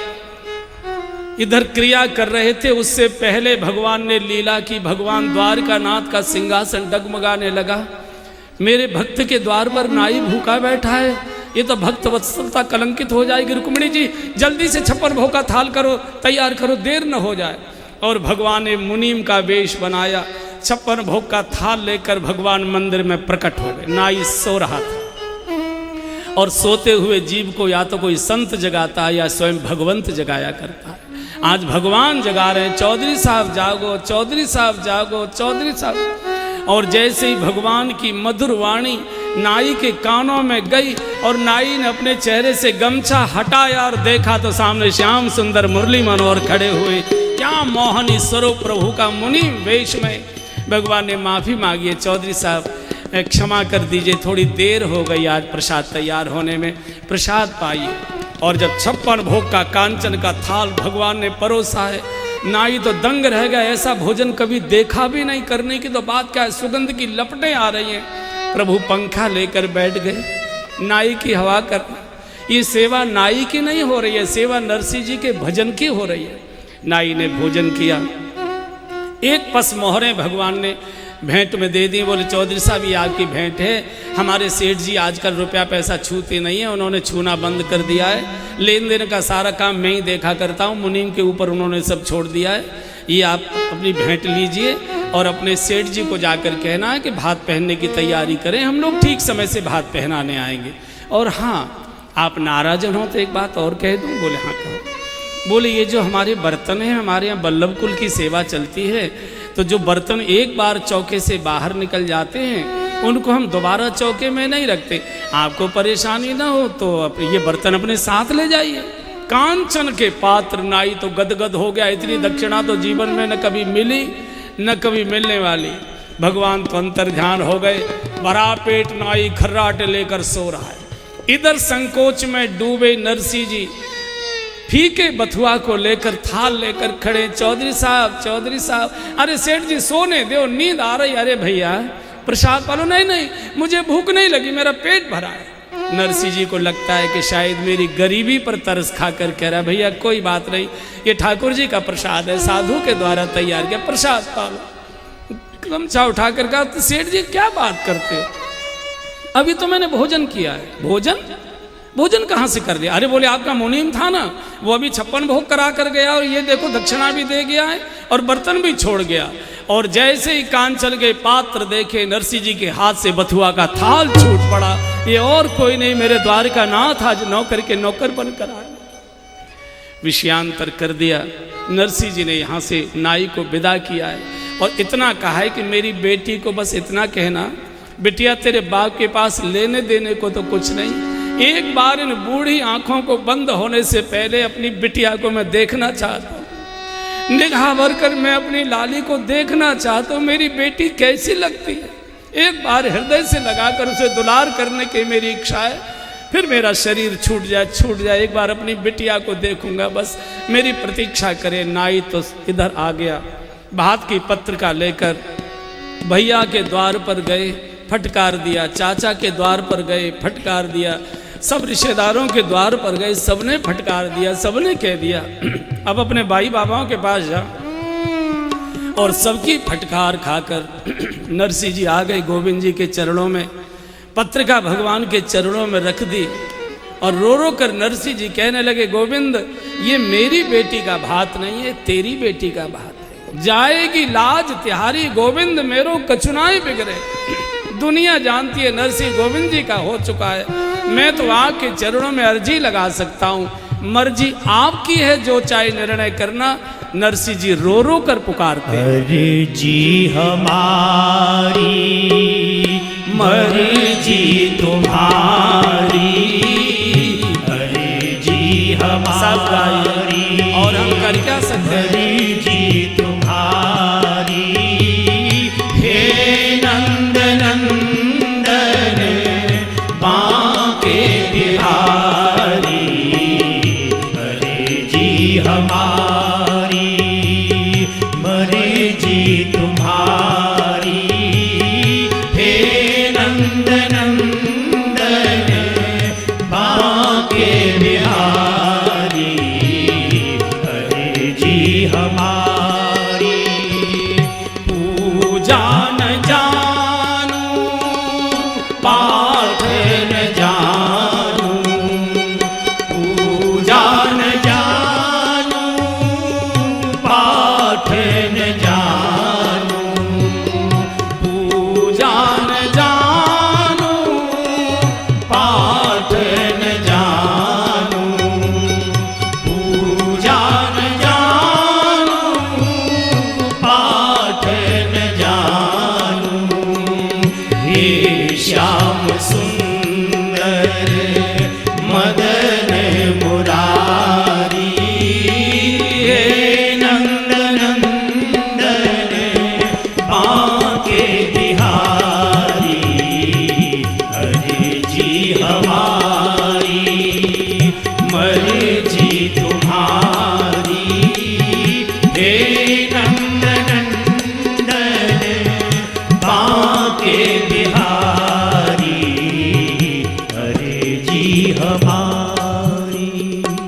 इधर क्रिया कर रहे थे, उससे पहले भगवान ने लीला की। भगवान द्वारकानाथ का सिंहासन डगमगाने लगा। मेरे भक्त के द्वार पर नाई भूखा बैठा है, ये तो भक्त वत्सलता कलंकित हो जाएगी। रुक्मिणी जी जल्दी से 56 भोग का थाल करो, तैयार करो, देर न हो जाए। और भगवान ने मुनीम का वेश बनाया, 56 भोग का थाल लेकर भगवान मंदिर में प्रकट हो गए। नाई सो रहा था और सोते हुए जीव को या तो कोई संत जगाता है या स्वयं भगवंत जगाया करता है। आज भगवान जगा रहे हैं, चौधरी साहब जागो, चौधरी साहब जागो, चौधरी साहब। और जैसे ही भगवान की मधुर वाणी नाई के कानों में गई और नाई ने अपने चेहरे से गमछा हटाया और देखा तो सामने श्याम सुंदर मुरली मनोहर खड़े हुए। क्या मोहनी स्वरूप प्रभु का मुनि वेश में। भगवान ने माफ़ी मांगी है, चौधरी साहब क्षमा कर दीजिए, थोड़ी देर हो गई आज प्रसाद तैयार होने में, प्रसाद पाइए। और जब 56 भोग का कांचन का थाल भगवान ने परोसा है, नाई तो दंग रह गया, ऐसा भोजन कभी देखा भी नहीं, करने की तो बात क्या है, सुगंध की लपटें आ रही हैं। प्रभु पंखा लेकर बैठ गए, नाई की हवा कर। ये सेवा नाई की नहीं हो रही है, सेवा नरसिंह जी के भजन की हो रही है। नाई ने भोजन किया, एक पस मोहरें भगवान ने भेंट में दे दी। बोले चौधरी साहब ये आपकी भेंट है, हमारे सेठ जी आजकल रुपया पैसा छूते नहीं है, उन्होंने छूना बंद कर दिया है, लेन देन का सारा काम मैं ही देखा करता हूँ, मुनीम के ऊपर उन्होंने सब छोड़ दिया है। ये आप अपनी भेंट लीजिए और अपने सेठ जी को जाकर कहना है कि भात पहनने की तैयारी करें, हम लोग ठीक समय से भात पहनाने आएंगे। और हाँ आप नाराज हो तो एक बात और कह दूँ। बोले हाँ कहो। बोले ये जो हमारे बर्तन हैं, हमारे यहाँ बल्लभ कुल की सेवा चलती है, तो जो बर्तन एक बार चौके से बाहर निकल जाते हैं उनको हम दोबारा चौके में नहीं रखते। आपको परेशानी ना हो तो ये बर्तन अपने साथ ले जाइए। कांचन के पात्र नाई तो गदगद हो गया, इतनी दक्षिणा तो जीवन में न कभी मिली न कभी मिलने वाली। भगवान तो अंतर ध्यान हो गए, भरा पेट नाई खर्राटे लेकर सो रहा है। इधर संकोच में डूबे नरसिंह जी फीके बथुआ को लेकर थाल लेकर खड़े। चौधरी साहब, चौधरी साहब, अरे सेठ जी सोने दो, नींद आ रही। अरे भैया प्रसाद पालो। नहीं नहीं मुझे भूख नहीं लगी, मेरा पेट भरा है। नरसिंह जी को लगता है कि शायद मेरी गरीबी पर तरस खाकर कह रहा, भैया कोई बात नहीं, ये ठाकुर जी का प्रसाद है, साधु के द्वारा तैयार किया, प्रसाद पालो। गमछा उठाकर कहा, तो सेठ जी क्या बात करते हो, अभी तो मैंने भोजन किया है। भोजन भोजन कहाँ से कर दिया? अरे बोले आपका मुनीम था ना, वो अभी 56 भोग करा कर गया और ये देखो दक्षिणा भी दे गया है और बर्तन भी छोड़ गया। और जैसे ही कांचन के पात्र देखे, नरसिंह जी के हाथ से बथुआ का थाल छूट पड़ा। ये और कोई नहीं, मेरे द्वारकानाथ आज नौकर के नौकर बनकर आए। विषयांतर कर दिया। नरसिंह जी ने यहाँ से नाई को विदा किया है और इतना कहा है कि मेरी बेटी को बस इतना कहना, बिटिया तेरे बाप के पास लेने देने को तो कुछ नहीं, एक बार इन बूढ़ी आंखों को बंद होने से पहले अपनी बिटिया को मैं देखना चाहता हूँ। निगाह भरकर मैं अपनी लाली को देखना चाहता हूँ, मेरी बेटी कैसी लगती है। एक बार हृदय से लगाकर उसे दुलार करने की मेरी इच्छा है। फिर मेरा शरीर छूट जाए, एक बार अपनी बिटिया को देखूंगा, बस मेरी प्रतीक्षा करे। नाई तो इधर आ गया, भात की पत्रिका लेकर भैया के द्वार पर गए, फटकार दिया। चाचा के द्वार पर गए, फटकार दिया। सब रिश्तेदारों के द्वार पर गए, सबने फटकार दिया। सबने कह दिया अब अपने भाई बाबाओं के पास जा। और सबकी फटकार खाकर नरसिंह जी आ गए गोविंद जी के चरणों में। पत्रिका भगवान के चरणों में रख दी और रो रो कर नरसिंह जी कहने लगे, गोविंद ये मेरी बेटी का भात नहीं है, तेरी बेटी का भात है। जाएगी लाज तिहारी गोविंद मेरो कचुनाई बिगड़े। दुनिया जानती है नरसिंह गोविंद जी का हो चुका है। मैं तो आपके चरणों में अर्जी लगा सकता हूँ, मर्जी आपकी है, जो चाहे निर्णय करना। नरसिंह जी रो रो कर पुकारते, अर्जी हमारी मर्जी तुम्हारी, अर्जी हमारी और हम कर क्या सकते हैं। मर्जी तुम्हारी हे नंद नंदन बांके बिहारी, अर्जी हमारी मर्जी तुम्हारी हे नंद नंदन बांके बिहारी, अर्जी हमारी। पूजा न जानू पाठ न जानू, पूजा न जानू पाठ न जानू, पूजा न जानू पाठ न जानू, पूजा न जानू पाठ न जानू। हे श्याम सुंदर मदन मुरारी, हे नंद नंदन बांके बिहारी, अर्जी हमारी मर्जी तुम्हारी हे नंद नंदन बांके बिहारी, अर्जी हमारी।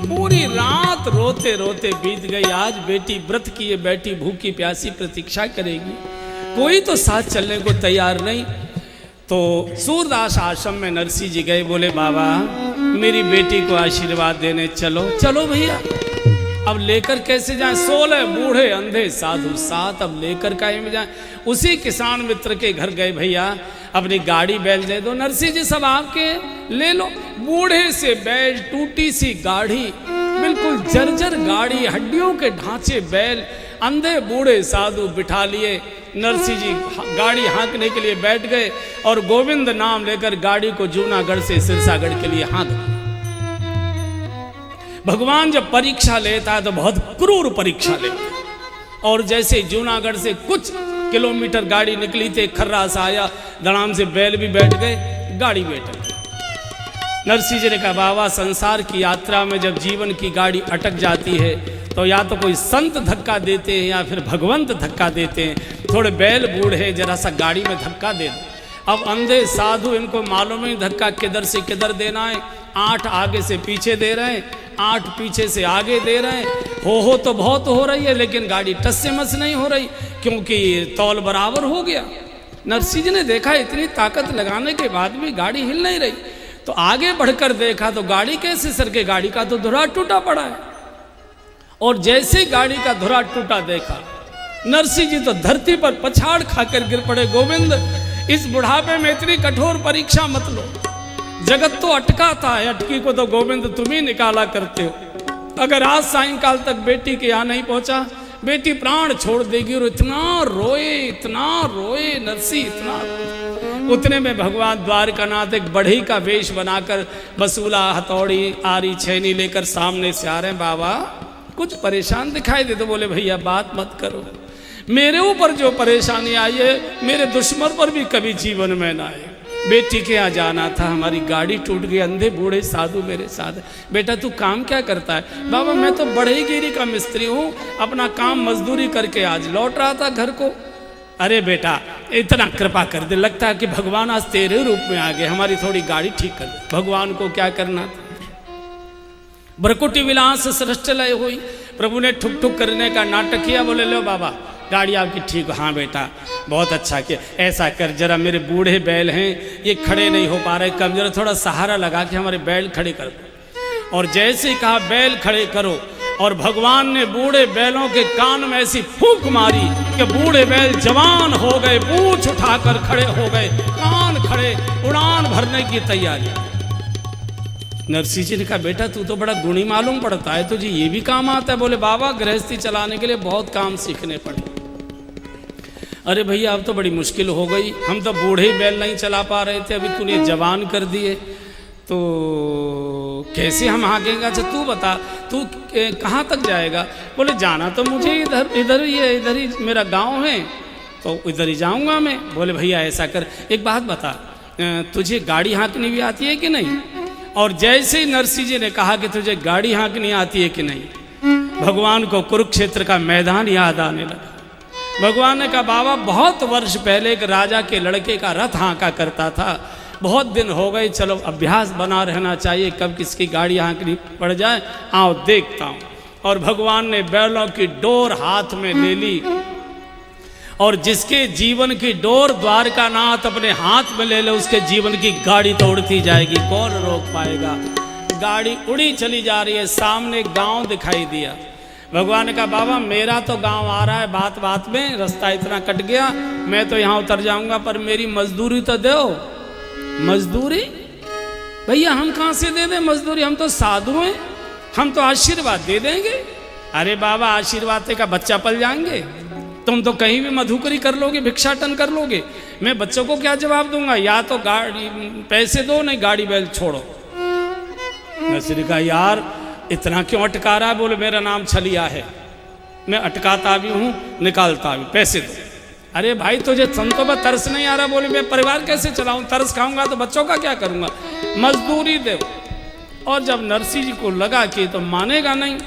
पूरी रात रोते रोते बीत गई। आज बेटी व्रत किए बैठी भूखी प्यासी प्रतीक्षा करेगी, कोई तो साथ चलने को तैयार नहीं। तो सूरदास आश्रम में नरसिंह जी गए, बोले बाबा मेरी बेटी को आशीर्वाद देने चलो। चलो भैया, अब लेकर कैसे जाएं? 16 बूढ़े अंधे साधु साथ, अब लेकर काहे में जाएं? उसी किसान मित्र के घर गए, भैया अपनी गाड़ी बैल दे दो। नरसिंह जी सब आपके, ले लो। बूढ़े से बैल, टूटी सी गाड़ी, बिल्कुल जर्जर गाड़ी, हड्डियों के ढांचे बैल, अंधे बूढ़े साधु बिठा लिए। नरसिंह जी गाड़ी हाँकने के लिए बैठ गए और गोविंद नाम लेकर गाड़ी को जूनागढ़ से सिरसागढ़ के लिए हाँक दिया। भगवान जब परीक्षा लेता है तो बहुत क्रूर परीक्षा लेता है। और जैसे जूनागढ़ से कुछ किलोमीटर गाड़ी निकली थी, खर्रा सा आया, धड़ाम से बैल भी बैठ गए, गाड़ी बैठ गई। नरसिंह जी ने कहा बाबा संसार की यात्रा में जब जीवन की गाड़ी अटक जाती है तो या तो कोई संत धक्का देते हैं या फिर भगवंत धक्का देते हैं। थोड़े बैल बूढ़े, जरा सा गाड़ी में धक्का दे दो। अब अंधे साधु, इनको मालूम ही धक्का किधर से किधर देना है। 8 आगे से पीछे दे रहे हैं, 8 पीछे से आगे दे रहे हैं। हो तो बहुत हो रही है, लेकिन गाड़ी टस से मस नहीं हो रही, क्योंकि तौल बराबर हो गया। नरसिंह जी ने देखा इतनी ताकत लगाने के बाद भी गाड़ी हिल नहीं रही, तो आगे बढ़कर देखा तो गाड़ी कैसे सरके, गाड़ी का तो धुरा टूटा पड़ा है। और जैसे ही गाड़ी का धुरा टूटा देखा, नरसिंह जी तो धरती पर पछाड़ खाकर गिर पड़े। गोविंद, इस बुढ़ापे में इतनी कठोर परीक्षा मत लो। जगत तो अटका था, अटकी को तो गोविंद तुम ही निकाला करते हो। अगर आज सायंकाल तक बेटी के यहाँ नहीं पहुंचा, बेटी प्राण छोड़ देगी। और इतना रोए नरसिंह, इतना रोए। उतने में भगवान द्वारकानाथ एक बढ़ई का वेश बनाकर बसूला, हथौड़ी, आरी, छैनी लेकर सामने से आ रहे हैं। बाबा कुछ परेशान दिखाई दे तो बोले भैया बात मत करो, मेरे ऊपर जो परेशानी आई है मेरे दुश्मन पर भी कभी जीवन में ना आए। बेटी के यहाँ जाना था, हमारी गाड़ी टूट गई, अंधे बूढ़े साधु मेरे साथ है। बेटा तू काम क्या करता है? बाबा मैं तो बढ़ईगिरी का मिस्त्री हूँ, अपना काम मजदूरी करके आज लौट रहा था घर को। अरे बेटा इतना कृपा कर दे, लगता है कि भगवान आज तेरे रूप में आ गए, हमारी थोड़ी गाड़ी ठीक कर दे। भगवान को क्या करना था? भ्रकुटी विलास सृष्टि लय हुई, प्रभु ने ठुक ठुक करने का नाटक किया। बोले लो बाबा गाड़ी आपकी ठीक हो। हाँ बेटा बहुत अच्छा किया, ऐसा कर जरा मेरे बूढ़े बैल हैं ये खड़े नहीं हो पा रहे, कम जरा थोड़ा सहारा लगा के हमारे बैल खड़े कर दो। और जैसे ही कहा बैल खड़े करो, और भगवान ने बूढ़े बैलों के कान में ऐसी फूंक मारी कि बूढ़े बैल जवान हो गए, पूंछ उठाकर खड़े हो गए, कान खड़े, उड़ान भरने की तैयारी। नरसिंह जी ने कहा बेटा तू तो बड़ा गुणी मालूम पड़ता है, तुझे ये भी काम आता है? बोले बाबा गृहस्थी चलाने के लिए बहुत काम सीखने पड़े। अरे भैया अब तो बड़ी मुश्किल हो गई, हम तो बूढ़े ही बैल नहीं चला पा रहे थे, अभी तूने जवान कर दिए तो कैसे हम हाँकेंगे? अच्छा तू बता तू कहाँ तक जाएगा? बोले जाना तो मुझे इधर ही है, इधर ही मेरा गांव है तो इधर ही जाऊंगा मैं। बोले भैया ऐसा कर, एक बात बता तुझे गाड़ी हाँकनी भी आती है कि नहीं? और जैसे ही नरसिंह जी ने कहा कि तुझे गाड़ी हाँकनी आती है कि नहीं, भगवान को कुरुक्षेत्र का मैदान याद आने लगा। भगवान ने कहा बाबा बहुत वर्ष पहले एक राजा के लड़के का रथ हाँका करता था, बहुत दिन हो गए, चलो अभ्यास बना रहना चाहिए, कब किसकी गाड़ी हाँकनी पड़ जाए, आओ देखता हूँ। और भगवान ने बैलों की डोर हाथ में ले ली, और जिसके जीवन की डोर द्वारकानाथ अपने हाथ में ले ले उसके जीवन की गाड़ी तो उड़ती जाएगी, कौन रोक पाएगा? गाड़ी उड़ी चली जा रही है, सामने गांव दिखाई दिया। भगवान ने कहा बाबा मेरा तो गांव आ रहा है, बात बात में रास्ता इतना कट गया, मैं तो यहाँ उतर जाऊंगा, पर मेरी मजदूरी तो दो। मजदूरी? भैया हम कहाँ से दे दें मजदूरी, हम तो साधु हैं, हम तो आशीर्वाद दे देंगे। अरे बाबा आशीर्वाद से का बच्चा पल जाएंगे? तुम तो कहीं भी मधुकरी कर लोगे, भिक्षाटन कर लोगे, मैं बच्चों को क्या जवाब दूंगा? या तो गाड़ी पैसे दो, नहीं गाड़ी बैल छोड़ो। नरसिंह का यार इतना क्यों अटका रहा है? बोले मेरा नाम छलिया है, मैं अटकाता भी हूँ निकालता भी, पैसे दो। अरे भाई तुझे संतों पर तरस नहीं आ रहा? बोले मैं परिवार कैसे चलाऊं, तरस खाऊंगा तो बच्चों का क्या करूंगा, मजदूरी दो। और जब नरसिंह जी को लगा कि तो मानेगा नहीं,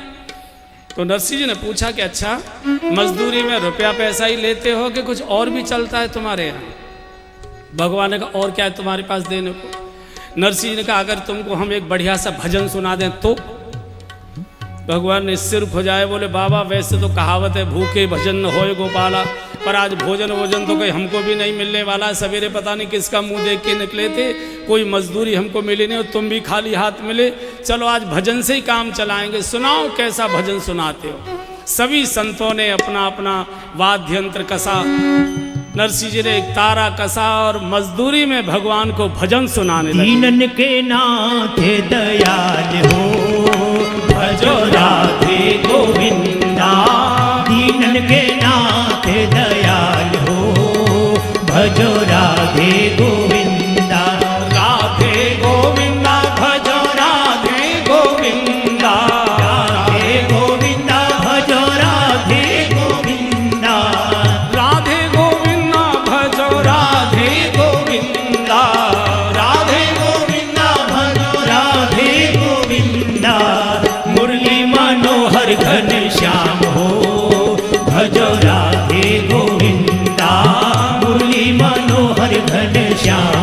तो नरसिंह जी ने पूछा कि अच्छा मजदूरी में रुपया पैसा ही लेते हो कि कुछ और भी चलता है तुम्हारे यहाँ? भगवान ने कहा और क्या है तुम्हारे पास देने को? नरसिंह जी ने कहा अगर तुमको हम एक बढ़िया सा भजन सुना दें तो? भगवान ने सिर खुजाए, बोले बाबा वैसे तो कहावत है भूखे भजन न होए गोपाला, पर आज भोजन वोजन तो कोई हमको भी नहीं मिलने वाला है। सवेरे पता नहीं किसका मुंह देख के निकले थे, कोई मजदूरी हमको मिली नहीं और तुम भी खाली हाथ मिले, चलो आज भजन से ही काम चलाएंगे, सुनाओ कैसा भजन सुनाते हो। सभी संतों ने अपना अपना वाद्य यंत्र कसा, नरसिंह जी ने एक तारा कसा और मजदूरी में भगवान को भजन सुनाने लगे। दीनन के नाथ दयाल हो, भजो राधे गोविंदा। दीनन के नाथ दयाल हो, भजो राधे गोविंदा। राधे गोविंदा भजो राधे गोविंदा। राधे गोविंदा भजो राधे गोविंदा। राधे गोविंदा भजो राधे गोविंदा। राधे गोविंदा भजो राधे गोविंदा। मुरली मनोहर घन श्याम हो, भजो राधे गोविंदा। मुरली मनोहर घन श्याम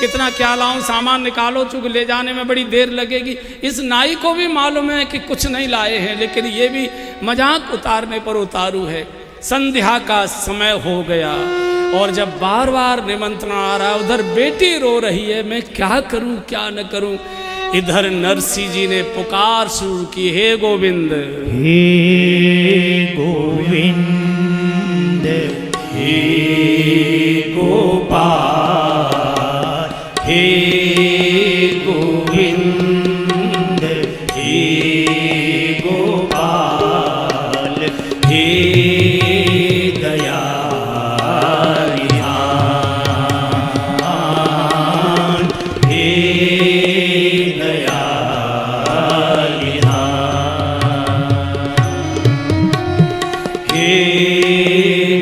कितना क्या लाऊं, सामान निकालो, चूंकि ले जाने में बड़ी देर लगेगी। इस नाई को भी मालूम है कि कुछ नहीं लाए हैं, लेकिन ये भी मजाक उतारने पर उतारू है। संध्या का समय हो गया और जब बार बार निमंत्रण आ रहा है, उधर बेटी रो रही है, मैं क्या करूं क्या न करूं। इधर नरसिंह जी ने पुकार शुरू की, हे गोविंद, हे गोविंद, हे गोपाल, हे गोविंद, हे गोपाल, हे दयालिहान, हे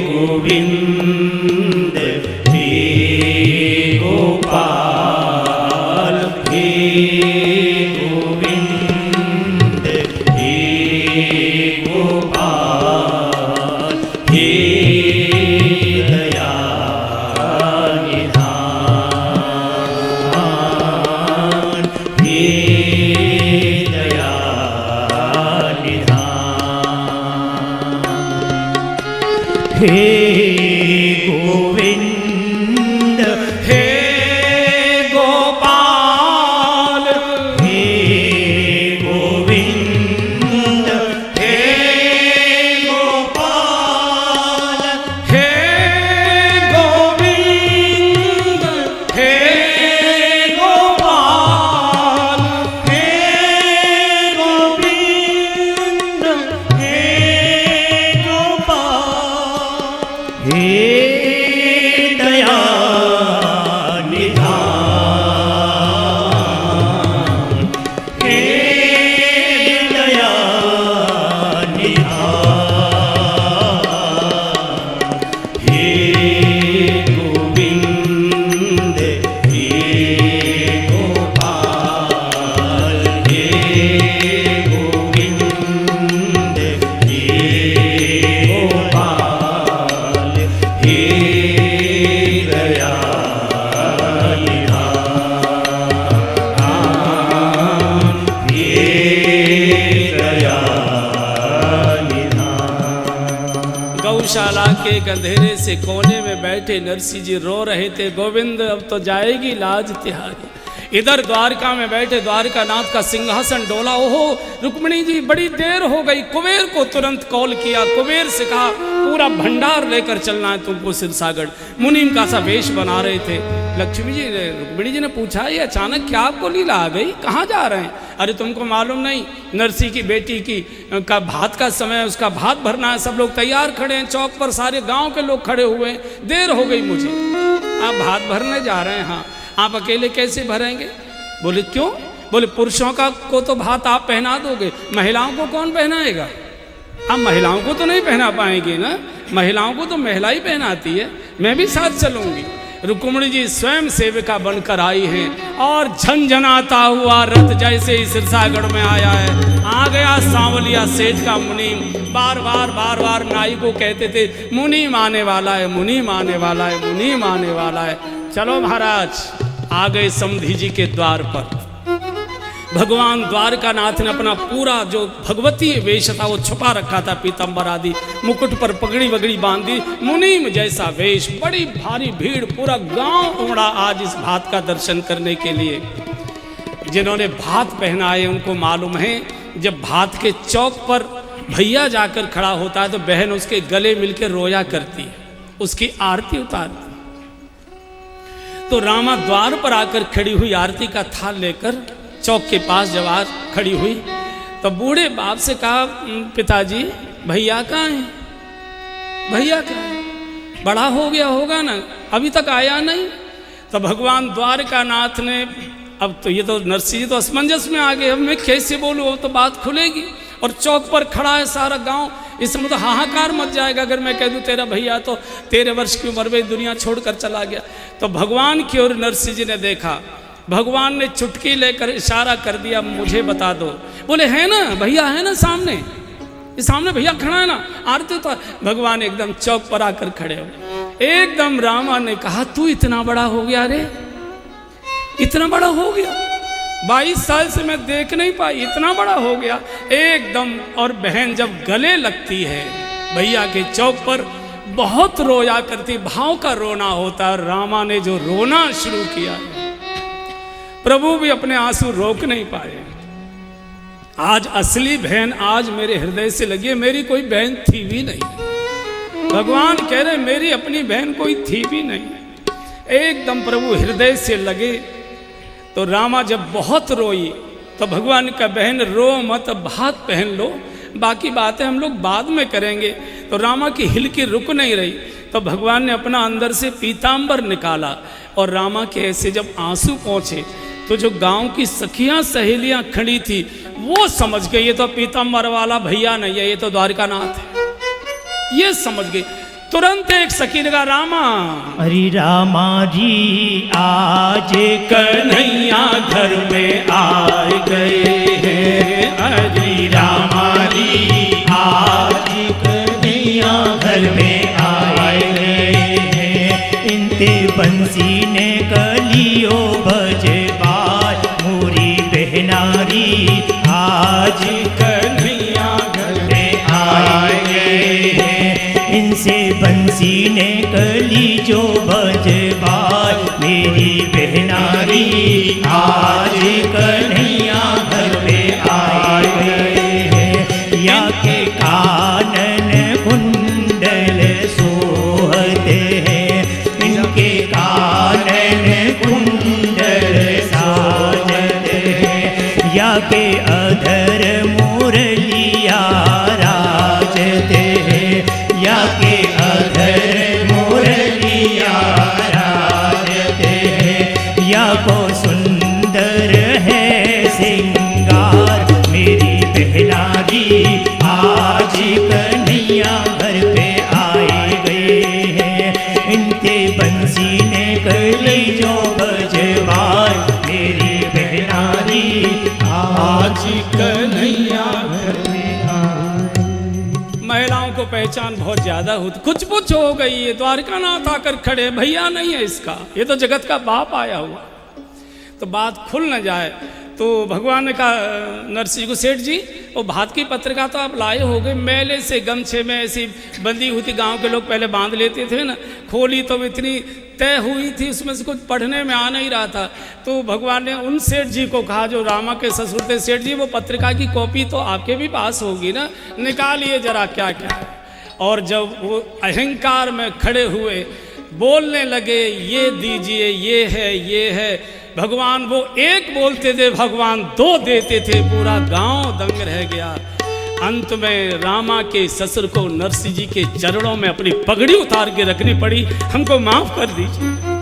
गोविंद, हे गोपाल, हे गोविंद, हे गोपाल, हे दयानिधान, हे दयानिधान। हे गोविंद, हे गोपाल, हे गोविंद, हे गोपाल, हे गोविंद, हे गोपाल, हे गोविंद, हे गोपाल, हे दयानिधान, हे दयानिधान। हे गोविंद, हे गोपाल, हे गोविंद, हे गोपाल, हे दयानिधान, हे दयानिधान। गौशाला के एक अंधेरे से कोने में बैठे नरसिंह जी रो रहे थे, गोविंद अब तो जाएगी लाज तिहारी। इधर द्वारका में बैठे द्वारकानाथ का सिंहासन डोला। ओहो रुक्मिणी जी, बड़ी देर हो गई। कुबेर को तुरंत कॉल किया, कुबेर से कहा पूरा भंडार लेकर चलना है तुमको सिरसागढ़। मुनीम का सा वेश बना रहे थे। लक्ष्मी जी ने, रुक्मिणी जी ने पूछा, ये अचानक क्या आपको लीला आ गई, कहाँ जा रहे हैं? अरे तुमको मालूम नहीं, नरसिंह की बेटी की का भात का समय है, उसका भात भरना है, सब लोग तैयार खड़े हैं चौक पर, सारे गांव के लोग खड़े हुए हैं, देर हो गई मुझे। आप भात भरने जा रहे हैं? हाँ। आप अकेले कैसे भरेंगे? बोले क्यों? बोले पुरुषों का को तो भात आप पहना दोगे, महिलाओं को कौन पहनाएगा? आप महिलाओं को तो नहीं पहना पाएंगे ना, महिलाओं को तो महिला ही पहनाती है, मैं भी साथ चलूंगी। रुक्मिणी जी स्वयं सेविका बनकर आई हैं और झनझनाता हुआ रथ जैसे ही सिरसागढ़ में आया है, आ गया सांवलिया सेठ का मुनीम। बार बार नाई को कहते थे, मुनीम आने वाला है, मुनीम आने वाला है, मुनीम आने वाला है। चलो महाराज, आ गए समधी जी के द्वार पर। भगवान द्वारकानाथ ने अपना पूरा जो भगवती वेश था वो छुपा रखा था, पीतंबर आदि, मुकुट पर पगड़ी वगड़ी बांधी, मुनीम जैसा वेश। बड़ी भारी भीड़, पूरा गांव उमड़ा आज इस भात का दर्शन करने के लिए। जिन्होंने भात पहनाए उनको मालूम है, जब भात के चौक पर भैया जाकर खड़ा होता है तो बहन उसके गले मिलकर रोया करती है, उसकी आरती उतारती। तो रामा द्वार पर आकर खड़ी हुई आरती का थाल लेकर चौक के पास जब आ खड़ी हुई तो बूढ़े बाप से कहा, पिताजी भैया कहाँ हैं? भैया कहाँ हैं? बड़ा हो गया होगा ना, अभी तक आया नहीं। तो भगवान द्वारकानाथ ने, अब तो ये तो नरसिंह जी तो असमंजस में आ गए, अब मैं कैसे बोलूँ, अब तो बात खुलेगी। और चौक पर खड़ा है सारा गांव, इसमें तो हाहाकार मच जाएगा अगर मैं कह दूं तेरा भैया तो 13 वर्ष की उम्र में दुनिया छोड़कर चला गया। तो भगवान की ओर नरसिंह जी ने देखा, भगवान ने चुटकी लेकर इशारा कर दिया, मुझे बता दो। बोले है ना भैया, है ना सामने, इस सामने भैया खड़ा है ना, आरती तो। भगवान एकदम चौक पर आकर खड़े हो। एकदम रामा ने कहा, तू इतना बड़ा हो गया रे, इतना बड़ा हो गया, 22 साल से मैं देख नहीं पाई, इतना बड़ा हो गया एकदम। और बहन जब गले लगती है भैया के चौक पर, बहुत रोया करती, भाव का रोना होता है। रामा ने जो रोना शुरू किया, प्रभु भी अपने आंसू रोक नहीं पाए। आज असली बहन आज मेरे हृदय से लगी है, मेरी कोई बहन थी भी नहीं। भगवान कह रहे मेरी अपनी बहन कोई थी भी नहीं। एकदम प्रभु हृदय से लगे। तो रामा जब बहुत रोई तो भगवान का बहन रो मत, भात पहन लो, बाकी बातें हम लोग बाद में करेंगे। तो रामा की हिलकी रुक नहीं रही। तो भगवान ने अपना अंदर से पीताम्बर निकाला और रामा के ऐसे जब आंसू पहुँचे तो जो गांव की सखियां सहेलियां खड़ी थी वो समझ गई ये तो पीताम्बर वाला भैया नहीं है, ये तो द्वारिकानाथ है। ये समझ गई। तुरंत एक सखी ने कहा रामा, अरे रामा जी आज कन्हैया घर में आ गए हैं। अरे रामा जी आज कन्हैया घर में आए हैं। इनते बंसी ने कलियो बजबार, मोरी बहनारी आज कन्हैया घर में आए हैं। इनसे बंसी ने कली जो बजबार, मेरी बहनारी आज कन्हैया घर में आए हैं। या के कानन कुंडल सोहते हैं, इनके कानन कुंडल साजते हैं। या के अधर मुरलिया राजते हैं, या के अधर मुरलिया राजते हैं। या को सुंदर है सिंगार, मेरी बहनारी आज कन्हैया घर पे आए गए हैं। इनके बंसी ने कली जो बजवार, मेरी बहनारी आज कन्हैया घर में आए। महिलाओं को पहचान बहुत ज्यादा होती, कुछ पुछ हो गई है। द्वारकानाथ आकर खड़े, भैया नहीं है इसका, ये तो जगत का बाप आया हुआ। तो बात खुल न जाए तो भगवान ने कहा नरसिंह को, सेठ जी वो भात की पत्रिका तो आप लाए हो गए, मेले से गमछे में ऐसी बंधी हुई थी, गांव के लोग पहले बांध लेते थे ना। खोली तो इतनी तय हुई थी, उसमें से कुछ पढ़ने में आ नहीं रहा था। तो भगवान ने उन सेठ जी को कहा जो रामा के ससुर थे, सेठ जी वो पत्रिका की कॉपी तो आपके भी पास होगी ना, निकालिए जरा क्या क्या है। और जब वो अहंकार में खड़े हुए बोलने लगे, ये दीजिए, ये है। भगवान वो एक बोलते थे, भगवान दो देते थे, पूरा गांव दंग रह गया। अंत में रामा के ससुर को नरसिंह जी के चरणों में अपनी पगड़ी उतार के रखनी पड़ी, हमको माफ कर दीजिए।